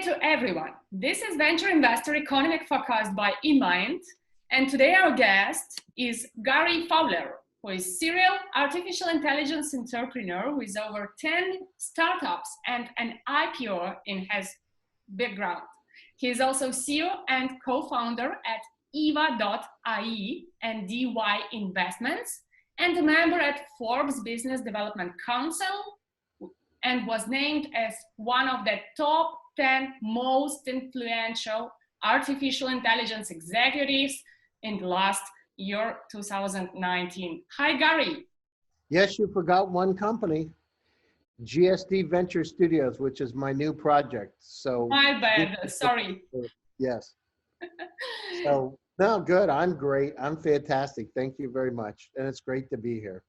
to everyone. This is Venture Investor Economic Forecast by InnMind, and today our guest is Gary Fowler, who is serial artificial intelligence entrepreneur with over 10 startups and an IPO in his background. He is also CEO and co-founder at Yva.ai and DY Investments and a member at Forbes Business Development Council, and was named as one of the top 10 most influential artificial intelligence executives in the last year, 2019. Hi, Gary. Yes, you forgot one company, GSD Ventures Studios, which is my new project. So my bad, sorry. Yes. So, no, good. I'm great. I'm fantastic. Thank you very much. And it's great to be here.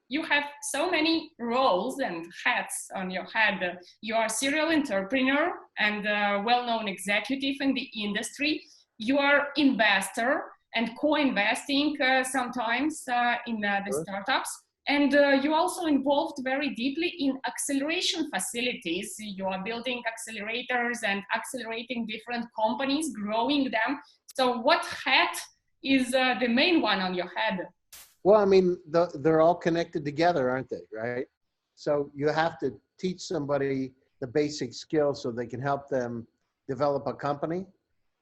You have so many roles and hats on your head. You are a serial entrepreneur and a well-known executive in the industry. You are investor and co-investing sometimes in the startups. And you also involved very deeply in acceleration facilities. You are building accelerators and accelerating different companies, growing them. So what hat is the main one on your head? Well, I mean, they're all connected together, aren't they, right? So you have to teach somebody the basic skills so they can help them develop a company.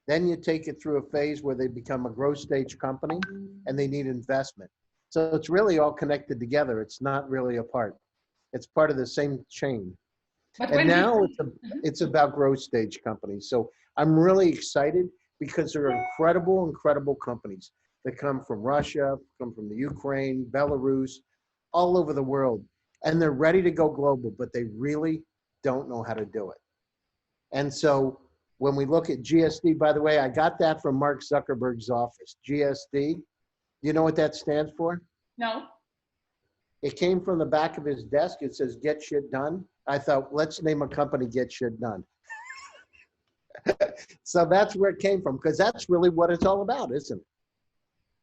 Then you take it through a phase where they become a growth stage company and they need investment. So it's really all connected together. It's not really apart. It's part of the same chain. But and now it's about growth stage companies. So I'm really excited because they're incredible companies that come from Russia, come from the Ukraine, Belarus, all over the world. And they're ready to go global, but they really don't know how to do it. And so when we look at GSD, by the way, I got that from Mark Zuckerberg's office. GSD, you know what that stands for? No. It came from the back of his desk. It says, get shit done. I thought, let's name a company Get Shit Done. So that's where it came from, because that's really what it's all about, isn't it?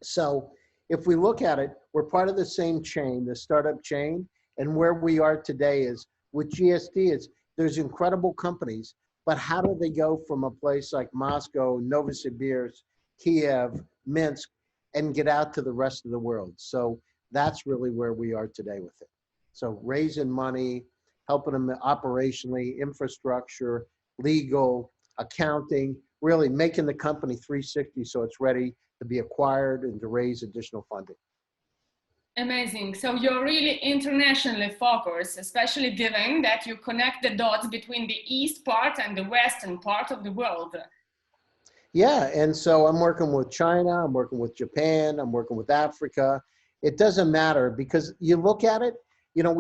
So if we look at it, we're part of the same chain, the startup chain. And where we are today is with GSD, there's incredible companies, but how do they go from a place like Moscow, Novosibirsk, Kiev, Minsk, and get out to the rest of the world? So that's really where we are today with it. So raising money, helping them operationally, infrastructure, legal, accounting, really making the company 360 so it's ready to be acquired and to raise additional funding. Amazing. So you're really internationally focused, especially given that you connect the dots between the east part and the western part of the world. Yeah, and so I'm working with China, I'm working with Japan, I'm working with Africa. It doesn't matter because you look at it, you know,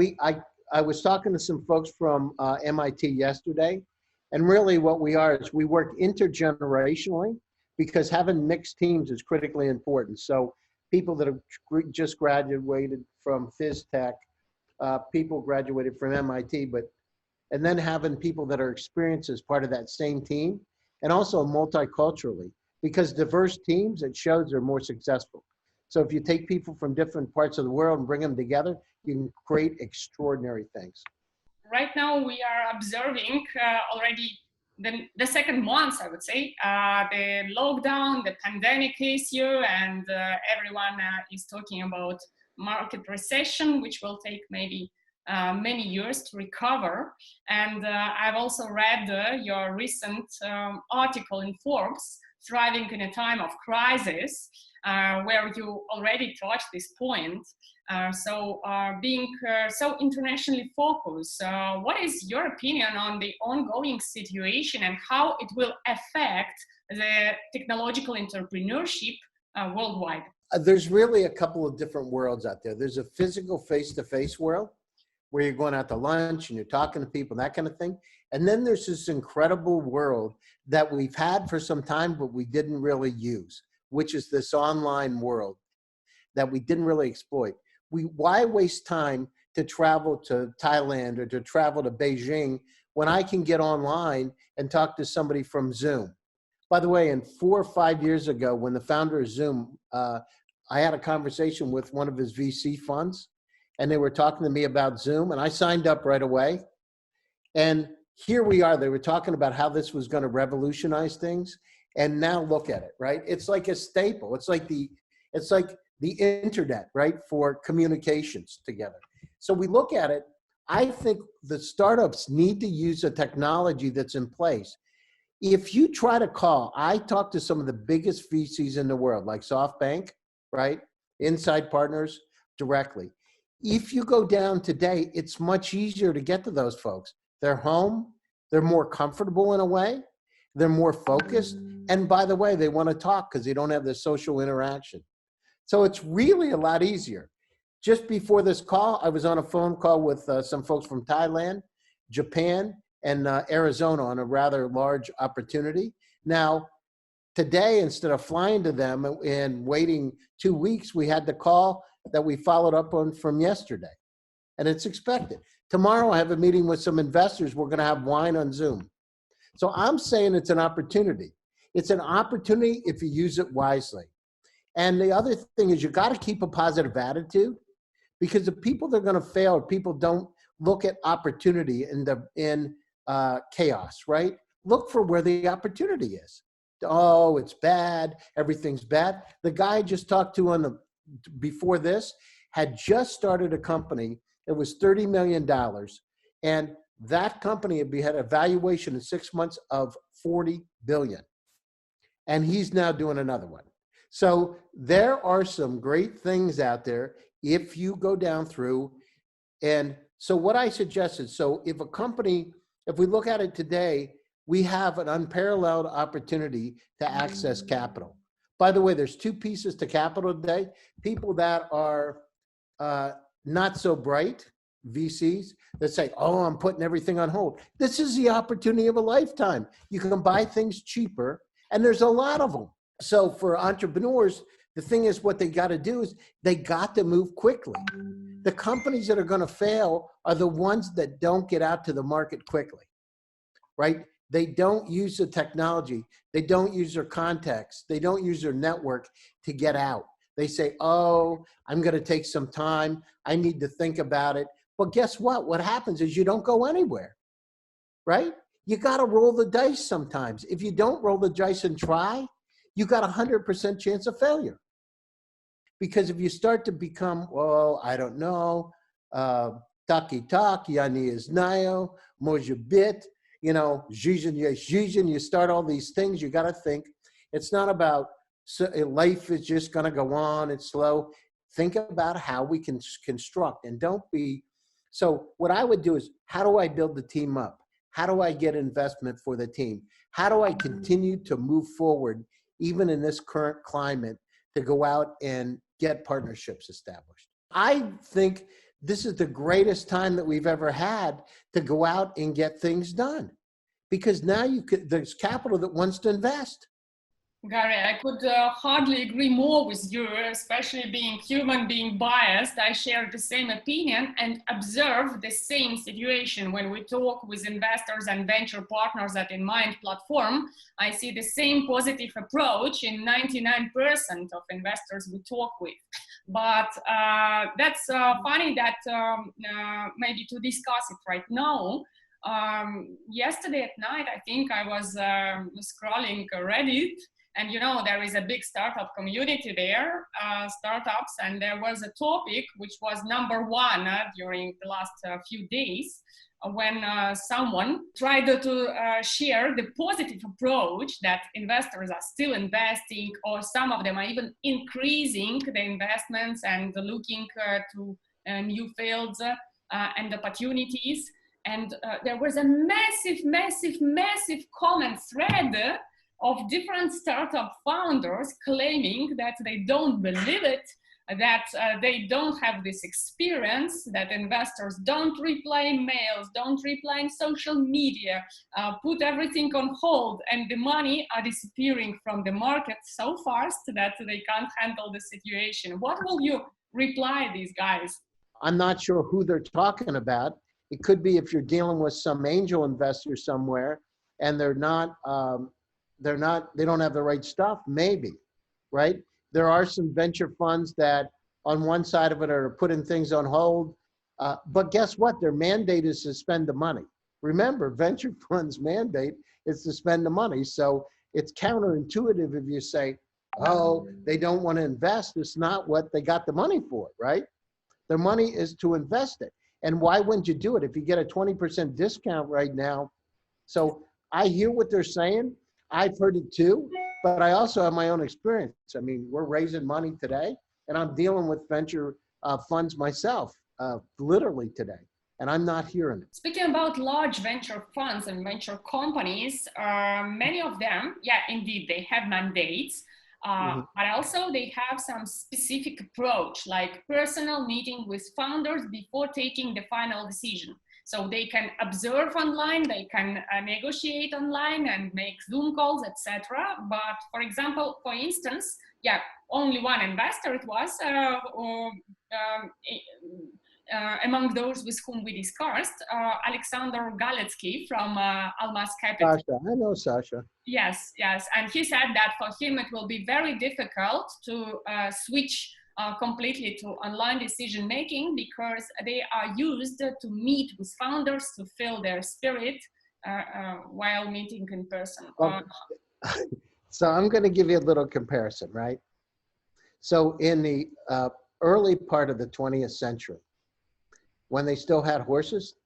I was talking to some folks from MIT yesterday, and really what we are is we work intergenerationally, because having mixed teams is critically important. So people that have just graduated from Phys Tech, people graduated from MIT, and then having people that are experienced as part of that same team, and also multiculturally, because diverse teams, it shows they're more successful. So if you take people from different parts of the world and bring them together, you can create extraordinary things. Right now we are observing already the second month, I would say, the lockdown, the pandemic issue, and everyone is talking about market recession, which will take maybe many years to recover. And I've also read your recent article in Forbes, Thriving in a Time of Crisis, where you already touched this point. So being so internationally focused, what is your opinion on the ongoing situation and how it will affect the technological entrepreneurship worldwide? There's really a couple of different worlds out there. There's a physical face-to-face world where you're going out to lunch and you're talking to people, that kind of thing. And then there's this incredible world that we've had for some time, but we didn't really use, which is this online world that we didn't really exploit. Why waste time to travel to Thailand or to travel to Beijing when I can get online and talk to somebody from Zoom? By the way, 4 or 5 years ago, when the founder of Zoom, I had a conversation with one of his VC funds, and they were talking to me about Zoom, and I signed up right away. And here we are. They were talking about how this was going to revolutionize things. And now look at it, right? It's like a staple. It's like the internet, right? For communications together. So we look at it. I think the startups need to use a technology that's in place. If you try to call, I talked to some of the biggest VCs in the world, like SoftBank, right? Inside Partners directly. If you go down today, it's much easier to get to those folks. They're home. They're more comfortable in a way. They're more focused. And by the way, they want to talk because they don't have the social interaction. So it's really a lot easier. Just before this call, I was on a phone call with some folks from Thailand, Japan, and Arizona on a rather large opportunity. Now, today, instead of flying to them and waiting 2 weeks, we had the call that we followed up on from yesterday. And it's expected. Tomorrow, I have a meeting with some investors. We're going to have wine on Zoom. So I'm saying it's an opportunity. It's an opportunity if you use it wisely. And the other thing is you got to keep a positive attitude, because the people that are going to fail, people don't look at opportunity in chaos, right? Look for where the opportunity is. Oh, it's bad. Everything's bad. The guy I just talked to before this had just started a company. It was $30 million. And that company had a valuation in 6 months of $40 billion. And he's now doing another one. So there are some great things out there if you go down through. And so what I suggested, so if we look at it today, we have an unparalleled opportunity to access capital. By the way, there's two pieces to capital today. People that are not so bright, VCs, that say, oh, I'm putting everything on hold. This is the opportunity of a lifetime. You can buy things cheaper, and there's a lot of them. So for entrepreneurs, the thing is, what they got to do is they got to move quickly. The companies that are going to fail are the ones that don't get out to the market quickly, right? They don't use the technology. They don't use their contacts. They don't use their network to get out. They say, oh, I'm going to take some time. I need to think about it. But guess what? What happens is you don't go anywhere, right? You got to roll the dice sometimes. If you don't roll the dice and try, you got a 100% chance of failure. Because if you start to become, well, I don't know, taki-tak, ya nie znają, może być, you start all these things, you got to think. It's not about, life is just going to go on, it's slow. Think about how we can construct, and don't be. So what I would do is, how do I build the team up? How do I get investment for the team? How do I continue to move forward, even in this current climate, to go out and get partnerships established? I think this is the greatest time that we've ever had to go out and get things done, because now there's capital that wants to invest. Gary, I could hardly agree more with you, especially being human, being biased. I share the same opinion and observe the same situation when we talk with investors and venture partners at InnMind platform. I see the same positive approach in 99% of investors we talk with. But that's funny that maybe to discuss it right now. Yesterday at night, I think I was scrolling Reddit. And there is a big startup community there, startups, and there was a topic which was number one during the last few days, when someone tried to share the positive approach that investors are still investing, or some of them are even increasing the investments and looking to new fields and opportunities. And there was a massive comment thread of different startup founders claiming that they don't believe it, that they don't have this experience, that investors don't reply mails, don't reply in social media, put everything on hold, and the money are disappearing from the market so fast that they can't handle the situation. What will you reply these guys? I'm not sure who they're talking about. It could be if you're dealing with some angel investor somewhere and they don't have the right stuff, maybe, right? There are some venture funds that on one side of it are putting things on hold, but guess what? Their mandate is to spend the money, remember, venture funds mandate is to spend the money. So it's counterintuitive if you say, oh, they don't want to invest. It's not what they got the money for, right? Their money is to invest it. And why wouldn't you do it if you get a 20% discount right now? So I hear what they're saying. I've heard it too, but I also have my own experience. I mean, we're raising money today, and I'm dealing with venture funds myself, literally today, and I'm not hearing it. Speaking about large venture funds and venture companies, many of them, yeah, indeed, they have mandates, but also they have some specific approach, like personal meeting with founders before taking the final decision. So they can observe online, they can negotiate online and make Zoom calls, etc. But for example, for instance, yeah, only one investor it was among those with whom we discussed, Alexander Galetsky from Almas Capital. Sasha, I know Sasha. Yes, yes. And he said that for him it will be very difficult to switch completely to online decision making because they are used to meet with founders to feel their spirit while meeting in person. So I'm going to give you a little comparison, right? So in the early part of the 20th century, when they still had horses,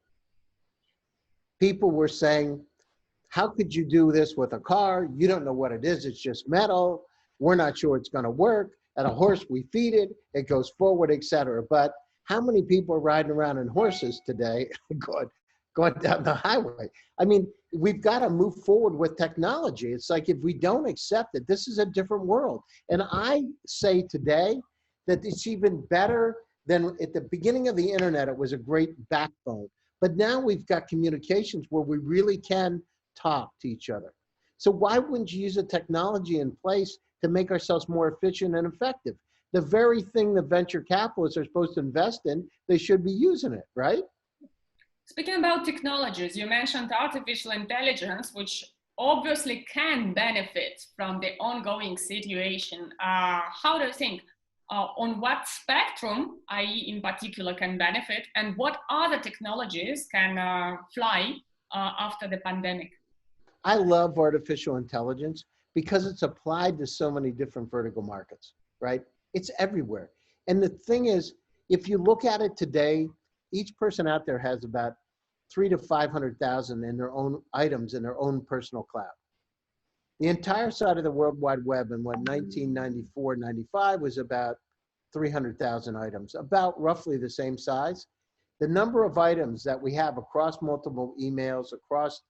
people were saying, how could you do this with a car? You don't know what it is. It's just metal. We're not sure it's going to work. At a horse, we feed it. It goes forward, etc. But how many people are riding around in horses today going down the highway? I mean, we've got to move forward with technology. It's like if we don't accept it, this is a different world. And I say today that it's even better than at the beginning of the internet. It was a great backbone. But now we've got communications where we really can talk to each other. So why wouldn't you use a technology in place to make ourselves more efficient and effective? The very thing the venture capitalists are supposed to invest in, they should be using it, right? Speaking about technologies, you mentioned artificial intelligence, which obviously can benefit from the ongoing situation. How do you think? On what spectrum, i.e. in particular, can benefit, and what other technologies can fly after the pandemic? I love artificial intelligence because it's applied to so many different vertical markets, right? It's everywhere. And the thing is, if you look at it today, each person out there has about 300,000 to 500,000 in their own items in their own personal cloud. The entire side of the World Wide Web in 1994, 95 was about 300,000 items, about roughly the same size. The number of items that we have across multiple emails, across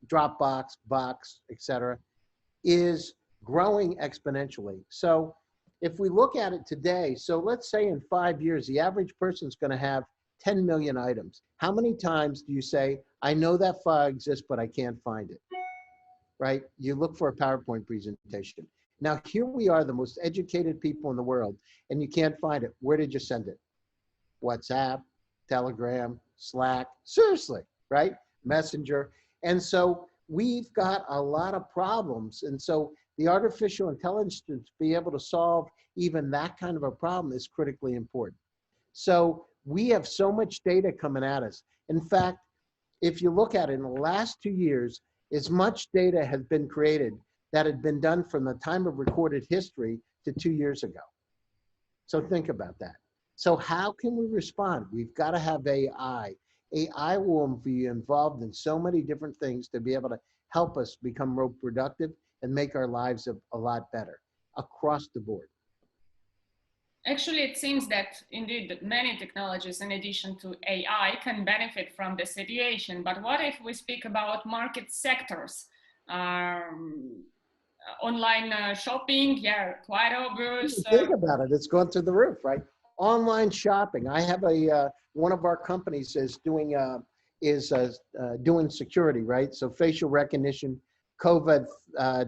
Dropbox, Box, etc., is growing exponentially. So if we look at it today, so let's say in 5 years, the average person is going to have 10 million items. How many times do you say, I know that file exists, but I can't find it? Right? You look for a PowerPoint presentation. Now, here we are, the most educated people in the world, and you can't find it. Where did you send it? WhatsApp, Telegram, Slack, seriously, right? Messenger. And so we've got a lot of problems. And so the artificial intelligence to be able to solve even that kind of a problem is critically important. So we have so much data coming at us. In fact, if you look at it in the last 2 years, as much data has been created that had been done from the time of recorded history to 2 years ago. So think about that. So how can we respond? We've got to have AI. AI will be involved in so many different things to be able to help us become more productive and make our lives a lot better across the board. Actually, it seems that indeed many technologies in addition to AI can benefit from the situation. But what if we speak about market sectors? Online shopping, yeah, quite obvious. Think about it, it's gone through the roof, right? Online shopping. I have one of our companies is doing security, right? So facial recognition, COVID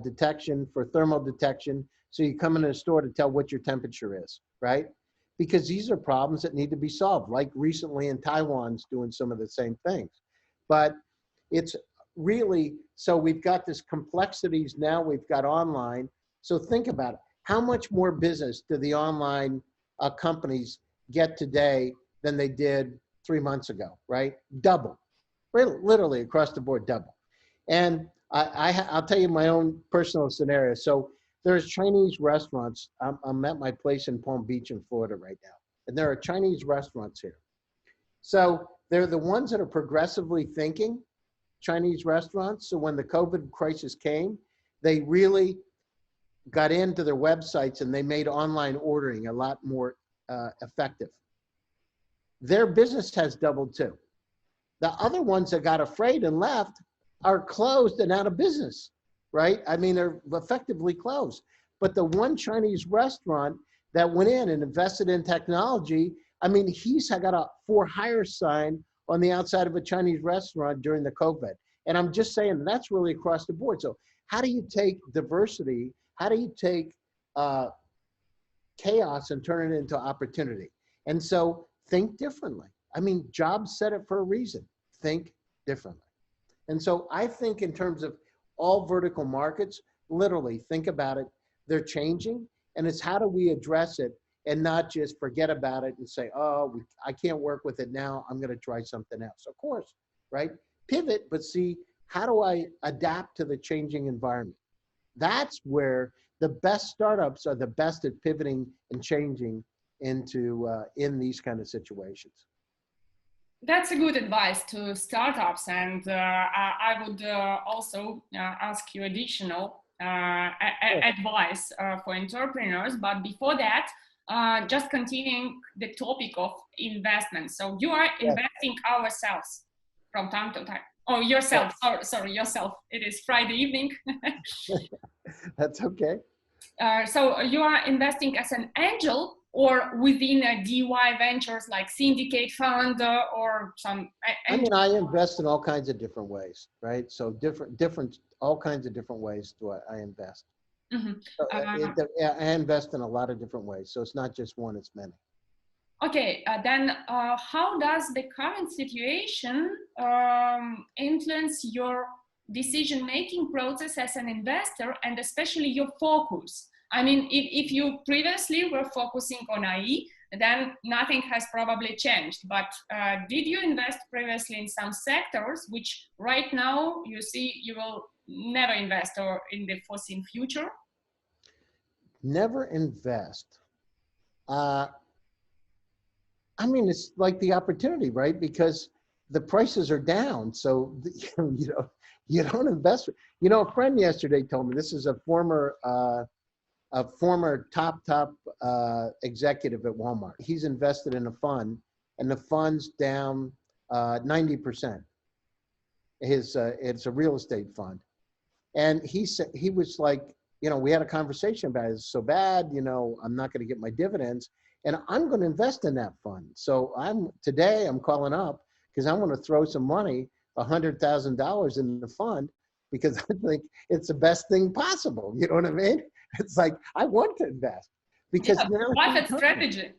detection for thermal detection. So you come into a store to tell what your temperature is, right? Because these are problems that need to be solved, like recently in Taiwan's doing some of the same things. But it's really, so we've got this complexities now, we've got online. So think about it. How much more business do the online companies get today than they did 3 months ago, right? Double, literally across the board double. And I'll tell you my own personal scenario. So there's Chinese restaurants. I'm at my place in Palm Beach in Florida right now, and there are Chinese restaurants here. So they're the ones that are progressively thinking, Chinese restaurants. So when the COVID crisis came, they really got into their websites and they made online ordering a lot more effective. Their business has doubled too. The other ones that got afraid and left are closed and out of business, right? I mean, they're effectively closed. But the one Chinese restaurant that went in and invested in technology, I mean, he's got a for hire sign on the outside of a Chinese restaurant during the COVID. And I'm just saying that's really across the board. So how do you take diversity? How do you take chaos and turn it into opportunity? And so think differently. I mean, Jobs said it for a reason. Think differently. And so I think in terms of all vertical markets, literally think about it. They're changing, and it's how do we address it and not just forget about it and say, oh, I can't work with it now. I'm going to try something else. Of course, right? Pivot, but see, how do I adapt to the changing environment? That's where the best startups are the best at pivoting and changing into in these kind of situations. That's a good advice to startups, and I would also ask you additional advice for entrepreneurs. But before that, just continuing the topic of investment. So you are investing ourselves from time to time. Oh, yourself. Sorry, yourself. It is Friday evening. That's okay. So you are investing as an angel or within a DY Ventures like syndicate fund or some? I mean, I invest in all kinds of different ways, right? So all kinds of different ways do I invest. Mm-hmm. So I invest in a lot of different ways. So it's not just one, it's many. Okay, then how does the current situation influence your decision-making process as an investor and especially your focus? I mean, if you previously were focusing on IE, then nothing has probably changed. But did you invest previously in some sectors which right now you see you will never invest or in the foreseen future? Never invest. I mean, it's like the opportunity, right? Because the prices are down. So, you don't invest. You know, a friend yesterday told me, this is a former top executive at Walmart. He's invested in a fund, and the fund's down 90%. It's a real estate fund, and he said, he was like, we had a conversation about it. It's so bad, I'm not going to get my dividends, and I'm going to invest in that fund. So today I'm calling up because I'm going to throw some money, $100,000 in the fund, because I think it's the best thing possible. You know what I mean? It's like, I want to invest because profit strategy.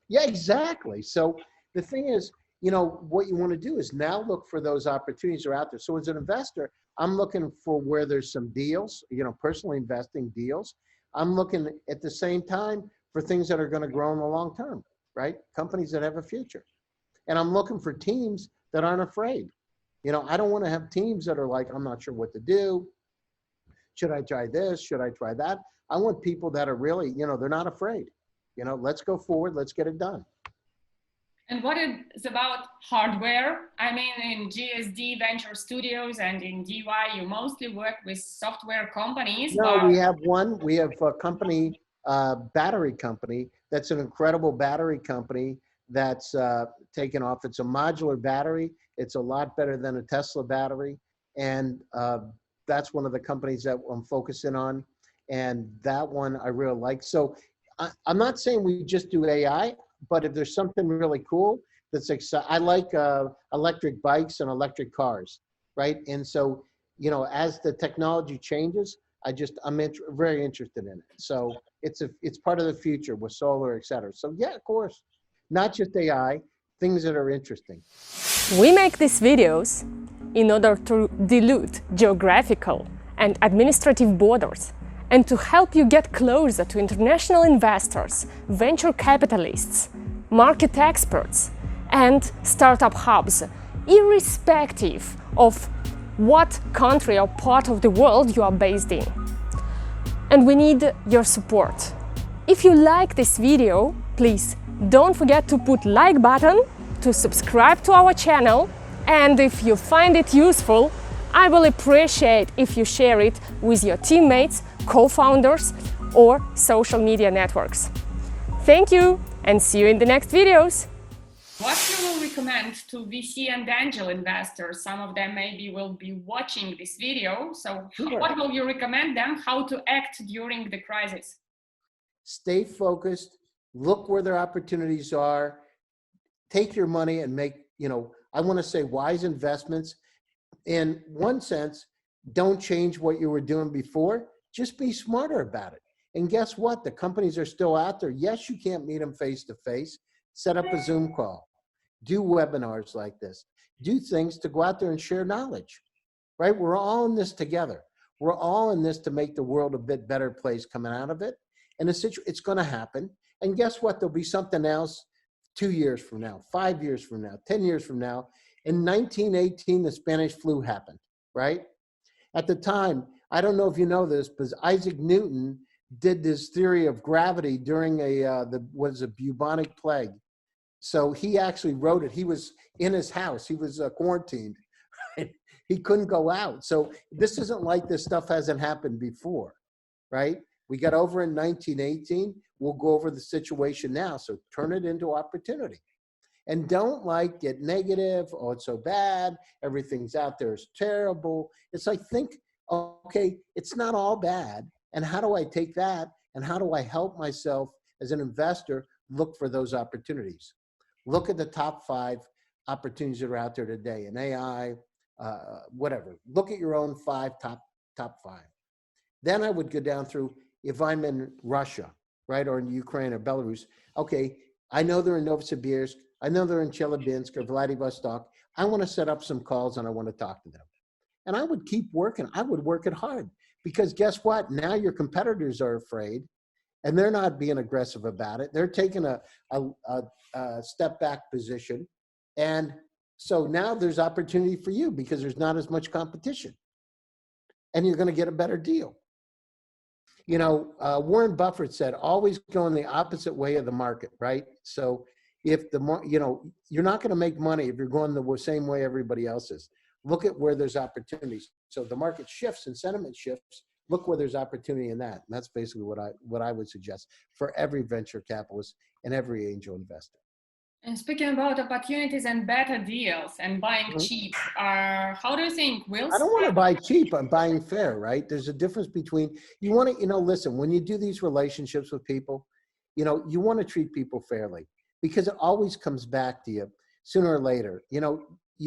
Yeah, exactly. So the thing is, what you want to do is now look for those opportunities that are out there. So as an investor, I'm looking for where there's some deals, personally investing deals. I'm looking at the same time for things that are going to grow in the long term, right? Companies that have a future. And I'm looking for teams that aren't afraid. I don't want to have teams that are like, I'm not sure what to do. Should I try this? Should I try that? I want people that are really, they're not afraid. Let's go forward. Let's get it done. And what is about hardware? I mean, in GSD Venture Studios and in DY, you mostly work with software companies. No, we have a company, battery company. That's an incredible battery company that's taken off. It's a modular battery. It's a lot better than a Tesla battery. And that's one of the companies that I'm focusing on. And that one I really like. So I'm not saying we just do AI, but if there's something really cool that's exciting, I like electric bikes and electric cars, right? And so, as the technology changes, I'm very interested in it. So it's part of the future with solar, et cetera. So yeah, of course, not just AI, things that are interesting. We make these videos in order to dilute geographical and administrative borders and to help you get closer to international investors, venture capitalists, market experts, and startup hubs irrespective of what country or part of the world you are based in. And we need your support. If you like this video, please don't forget to put like button, to subscribe to our channel, and if you find it useful, I will appreciate if you share it with your teammates, co-founders, or social media networks. Thank you, and see you in the next videos. What you will recommend to VC and angel investors? Some of them maybe will be watching this video. So Sure. what will you recommend them how to act during the crisis? Stay focused, look where their opportunities are, take your money and make, I want to say wise investments. In one sense, don't change what you were doing before, just be smarter about it. And guess what? The companies are still out there. Yes, you can't meet them face to face. Set up a Zoom call, do webinars like this, do things to go out there and share knowledge, right? We're all in this together. We're all in this to make the world a bit better place coming out of it. And it's going to happen. And guess what? There'll be something else 2 years from now, 5 years from now, 10 years from now. In 1918, the Spanish flu happened, right? At the time, I don't know if you know this, but Isaac Newton did this theory of gravity during a bubonic plague. So he actually wrote it. He was in his house. He was quarantined. He couldn't go out. So this isn't like this stuff hasn't happened before, right? We got over in 1918. We'll go over the situation now. So turn it into opportunity. And don't get negative. Oh, it's so bad. Everything's out there is terrible. It's like, think, okay, it's not all bad. And how do I take that? And how do I help myself as an investor look for those opportunities? Look at the top 5 opportunities that are out there today in AI, whatever. Look at your own top 5. Then I would go down through, if I'm in Russia, right, or in Ukraine or Belarus, okay, I know they're in Novosibirsk, I know they're in Chelyabinsk or Vladivostok. I want to set up some calls and I want to talk to them. And I would keep working. I would work it hard because guess what? Now your competitors are afraid and they're not being aggressive about it. They're taking a step back position. And so now there's opportunity for you because there's not as much competition and you're going to get a better deal. Warren Buffett said, always go in the opposite way of the market, right? So if you're not going to make money if you're going the same way everybody else is. Look at where there's opportunities. So the market shifts and sentiment shifts. Look where there's opportunity in that. And that's basically what I would suggest for every venture capitalist and every angel investor. And speaking about opportunities and better deals and buying cheap, how do you think I don't want to buy cheap. I'm buying fair, right? There's a difference between, you want to, listen, when you do these relationships with people, you want to treat people fairly because it always comes back to you sooner or later. You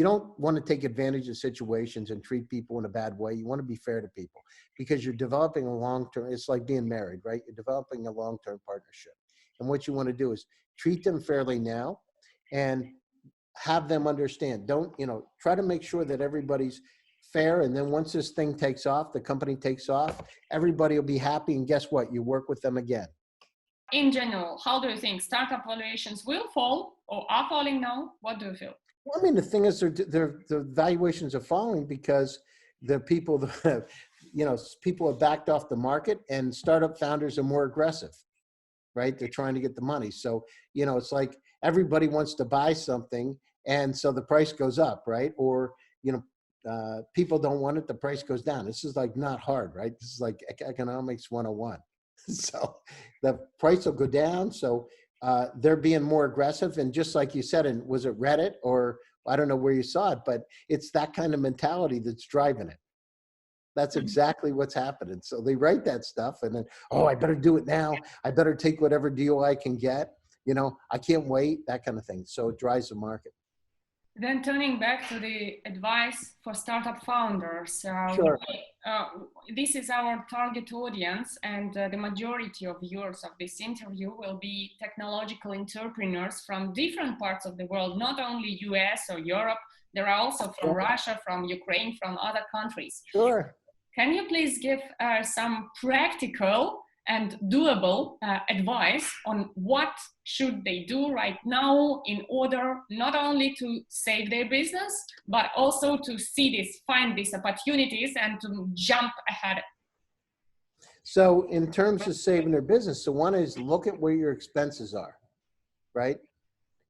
don't want to take advantage of situations and treat people in a bad way. You want to be fair to people because you're developing a long-term, it's like being married, right? You're developing a long-term partnership. And what you want to do is treat them fairly now and have them understand. Don't, try to make sure that everybody's fair. And then once this thing takes off, the company takes off, everybody will be happy. And guess what? You work with them again. In general, how do you think startup valuations will fall or are falling now? What do you feel? Well, I mean, the thing is, the valuations are falling because the people, people have backed off the market and startup founders are more aggressive, right? They're trying to get the money. So, it's like everybody wants to buy something. And so the price goes up, right? Or, people don't want it, the price goes down. This is like not hard, right? This is like economics 101. So the price will go down. So they're being more aggressive. And just like you said, and was it Reddit or I don't know where you saw it, but it's that kind of mentality that's driving it. That's exactly what's happening. So they write that stuff and then, oh, I better do it now. I better take whatever deal I can get. I can't wait, that kind of thing. So it drives the market. Then turning back to the advice for startup founders, Sure. This is our target audience, and the majority of viewers of this interview will be technological entrepreneurs from different parts of the world, not only US or Europe. There are also from Russia, from Ukraine, from other countries. Sure. Can you please give some practical and doable advice on what should they do right now in order not only to save their business, but also to find these opportunities and to jump ahead. So in terms of saving their business, so one is look at where your expenses are, right?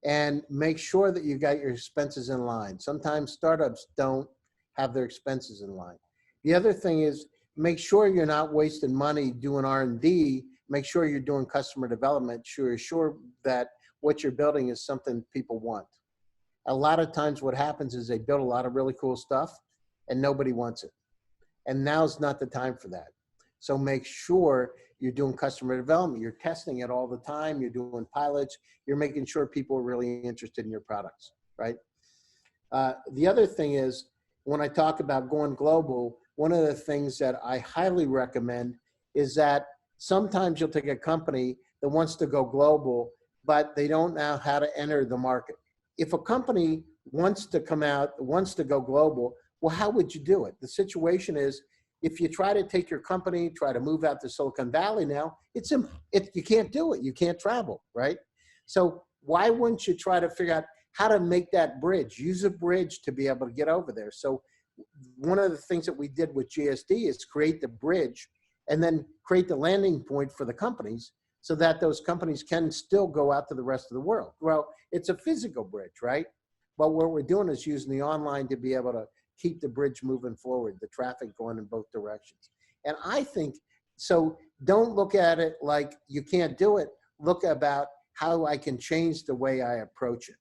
And make sure that you got your expenses in line. Sometimes startups don't have their expenses in line. The other thing is make sure you're not wasting money doing R&D. Make sure you're doing customer development. Sure that what you're building is something people want. A lot of times what happens is they build a lot of really cool stuff and nobody wants it. And now's not the time for that. So make sure you're doing customer development. You're testing it all the time. You're doing pilots. You're making sure people are really interested in your products, right? The other thing is, when I talk about going global, one of the things that I highly recommend is that sometimes you'll take a company that wants to go global, but they don't know how to enter the market. If a company wants to come out, wants to go global, well, how would you do it? The situation is, if you try to take your company, try to move out to Silicon Valley now, you can't do it. You can't travel, right? So why wouldn't you try to figure out how to make that bridge? Use a bridge to be able to get over there. So one of the things that we did with GSD is create the bridge and then create the landing point for the companies so that those companies can still go out to the rest of the world. Well, it's a physical bridge, right? But what we're doing is using the online to be able to keep the bridge moving forward, the traffic going in both directions. And I think, so don't look at it like you can't do it. Look about how I can change the way I approach it.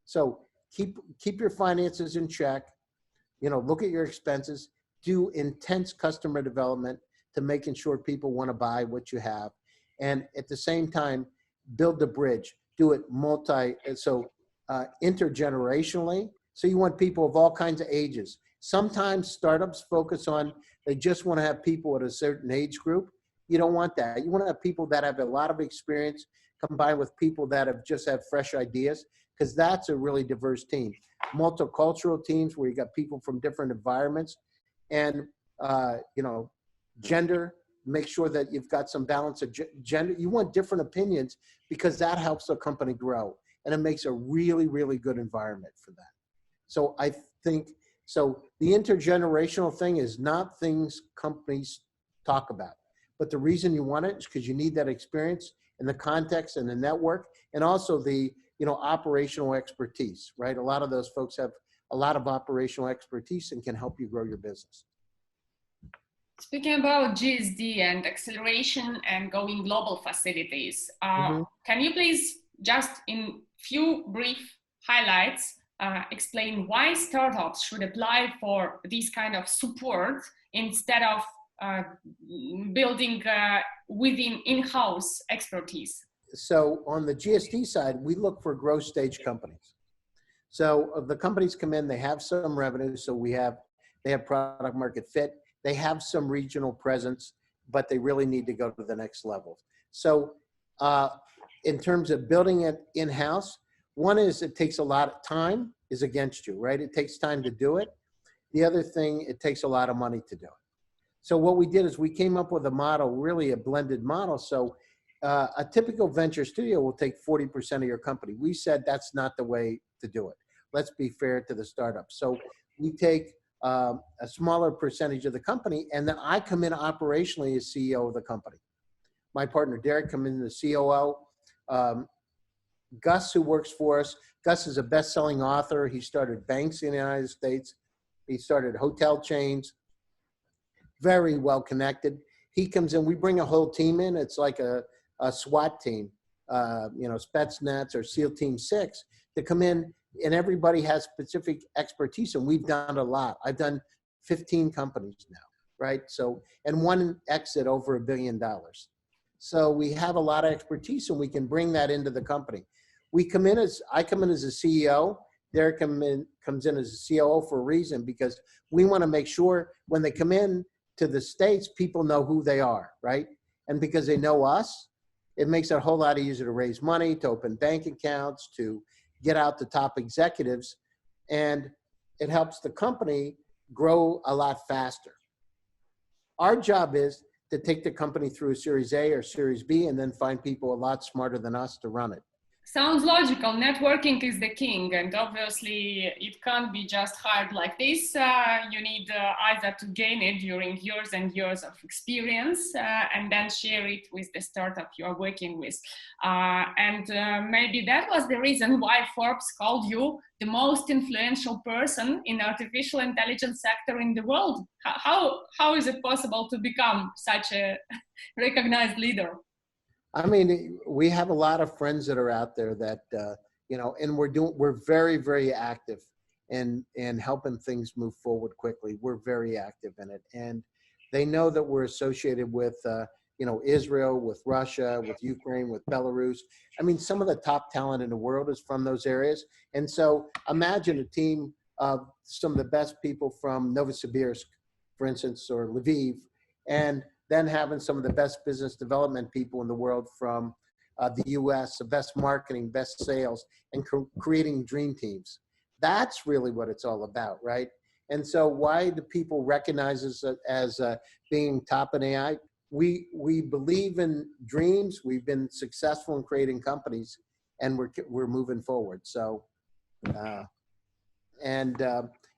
So keep your finances in check, look at your expenses, do intense customer development to making sure people want to buy what you have. And at the same time, build the bridge, do it intergenerationally. So you want people of all kinds of ages. Sometimes startups focus on, they just want to have people at a certain age group. You don't want that. You want to have people that have a lot of experience combined with people that just have fresh ideas, because that's a really diverse team. Multicultural teams where you got people from different environments, and gender, make sure that you've got some balance of gender. You want different opinions because that helps the company grow, and it makes a really, really good environment for that. So I think, the intergenerational thing is not things companies talk about, but the reason you want it is because you need that experience and the context and the network, and also the, operational expertise, right? A lot of those folks have a lot of operational expertise and can help you grow your business. Speaking about GSD and acceleration and going global facilities, can you please just in few brief highlights explain why startups should apply for this kind of support instead of building within in-house expertise? So on the GSD side, we look for growth stage companies. So the companies come in, they have some revenue, so they have product market fit, they have some regional presence, but they really need to go to the next level. So in terms of building it in-house, one is it takes a lot of time, is against you, right? It takes time to do it. The other thing, it takes a lot of money to do it. So what we did is we came up with a model, really a blended model. So a typical venture studio will take 40% of your company. We said that's not the way to do it. Let's be fair to the startup. So we take a smaller percentage of the company, and then I come in operationally as CEO of the company. My partner, Derek, come in as COO. Gus, who works for us, Gus is a best-selling author. He started banks in the United States. He started hotel chains, very well connected. He comes in, we bring a whole team in. It's like a SWAT team, Spetsnaz or SEAL Team 6 to come in, and everybody has specific expertise, and we've done a lot. I've done 15 companies now, right? So, and one exit over $1 billion. So we have a lot of expertise, and we can bring that into the company. I come in as a CEO. Derek comes in as a COO for a reason, because we want to make sure when they come in to the States, people know who they are, right? And because they know us, it makes it a whole lot easier to raise money, to open bank accounts, to get out to top executives, and it helps the company grow a lot faster. Our job is to take the company through a Series A or Series B and then find people a lot smarter than us to run it. Sounds logical. Networking is the king, and obviously it can't be just hired like this. You need either to gain it during years and years of experience and then share it with the startup you are working with. Maybe that was the reason why Forbes called you the most influential person in the artificial intelligence sector in the world. How is it possible to become such a recognized leader? I mean, we have a lot of friends that are out there that, you know, and we're very, very active in helping things move forward quickly. We're very active in it. And they know that we're associated with, you know, Israel, with Russia, with Ukraine, with Belarus. I mean, some of the top talent in the world is from those areas. And so imagine a team of some of the best people from Novosibirsk, for instance, or Lviv, and then having some of the best business development people in the world from the US, the best marketing, best sales, and creating dream teams. That's really what it's all about, right? And so why do people recognize us as being top in AI? We believe in dreams. We've been successful in creating companies, and we're moving forward. So, and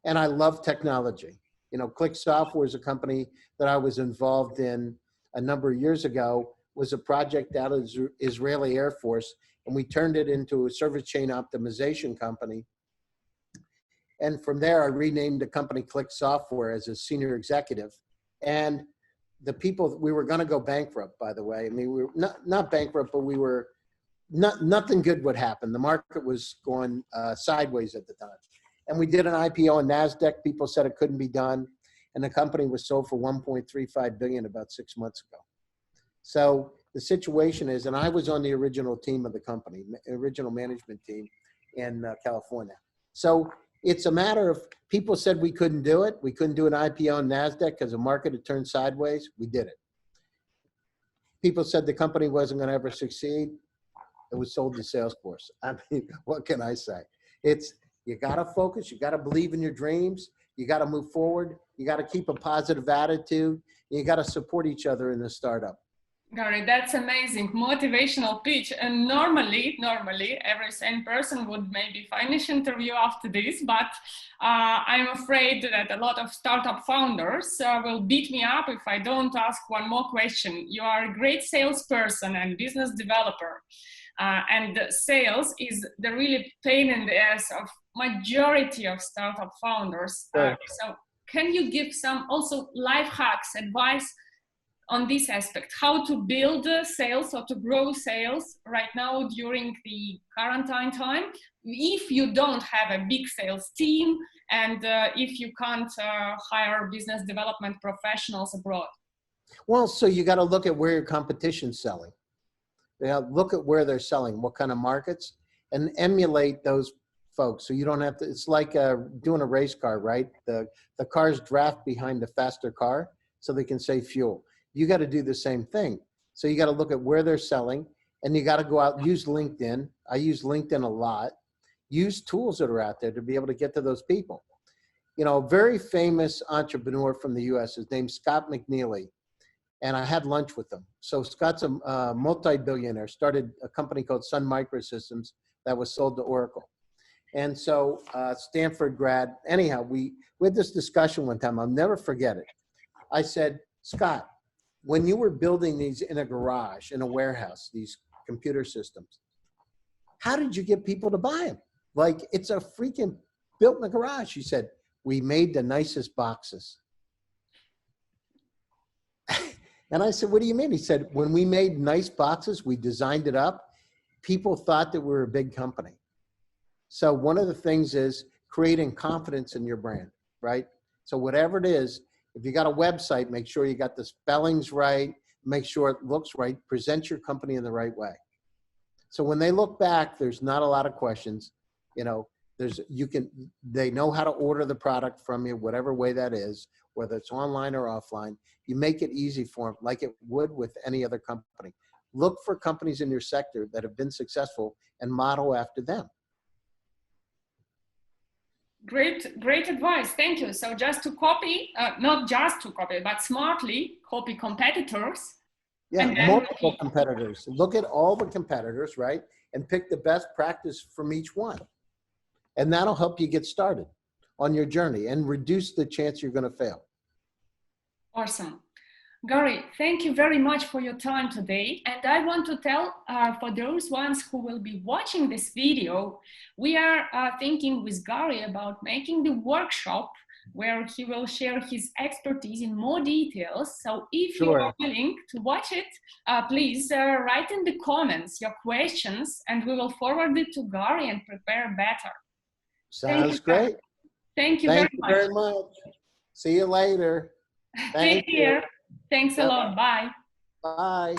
I love technology. You know, Click Software is a company that I was involved in a number of years ago. Was a project out of the Israeli Air Force, and we turned it into a service chain optimization company. And from there, I renamed the company Click Software as a senior executive. And the people, we were going to go bankrupt, by the way. I mean, we were not bankrupt, but we were nothing good would happen. The market was going sideways at the time. And we did an IPO on NASDAQ. People said it couldn't be done. And the company was sold for $1.35 billion about 6 months ago. So the situation is, and I was on the original team of the company, original management team in California. So it's a matter of, people said we couldn't do it. We couldn't do an IPO on NASDAQ because the market had turned sideways. We did it. People said the company wasn't going to ever succeed. It was sold to Salesforce. I mean, what can I say? You got to focus. You got to believe in your dreams. You got to move forward. You got to keep a positive attitude. You got to support each other in the startup. Gary, that's amazing. Motivational pitch. And normally, every sane person would maybe finish interview after this, but I'm afraid that a lot of startup founders will beat me up if I don't ask one more question. You are a great salesperson and business developer. And sales is the really pain in the ass of majority of startup founders. Sure. So can you give some also life hacks, advice on this aspect, how to build sales or to grow sales right now during the quarantine time, if you don't have a big sales team and if you can't hire business development professionals abroad? Well, so you got to look at where your competition's selling. You know, look at where they're selling, what kind of markets, and emulate those folks. So you don't have to, it's like doing a race car, right? The cars draft behind the faster car so they can save fuel. You got to do the same thing. So you got to look at where they're selling, and you got to go out, use LinkedIn. I use LinkedIn a lot. Use tools that are out there to be able to get to those people. You know, a very famous entrepreneur from the US is named Scott McNeely, and I had lunch with him. So Scott's a multi-billionaire, started a company called Sun Microsystems that was sold to Oracle. And so Stanford grad, anyhow, we had this discussion one time. I'll never forget it. I said, Scott, when you were building these in a garage, in a warehouse, these computer systems, how did you get people to buy them? Like, it's a freaking built in a garage. He said, we made the nicest boxes. And I said, what do you mean? He said, when we made nice boxes, we designed it up, people thought that we were a big company. So one of the things is creating confidence in your brand, right? So whatever it is, if you got a website, make sure you got the spellings right, make sure it looks right, present your company in the right way. So when they look back, there's not a lot of questions. You know, they know how to order the product from you, whatever way that is, whether it's online or offline. You make it easy for them like it would with any other company. Look for companies in your sector that have been successful and model after them. Great advice. Thank you. So just to copy, not just to copy, but smartly copy competitors. Yeah, and then multiple repeat. competitors. Look at all the competitors, right? And pick the best practice from each one. And that'll help you get started on your journey and reduce the chance you're going to fail. Awesome. Gary, thank you very much for your time today. And I want to tell for those ones who will be watching this video, we are thinking with Gary about making the workshop where he will share his expertise in more details. So if you are willing to watch it, please write in the comments your questions and we will forward it to Gary and prepare better. Sounds great. Thank you Thank very you much. very much. See you later. Take care. Thanks a lot. Bye. Bye.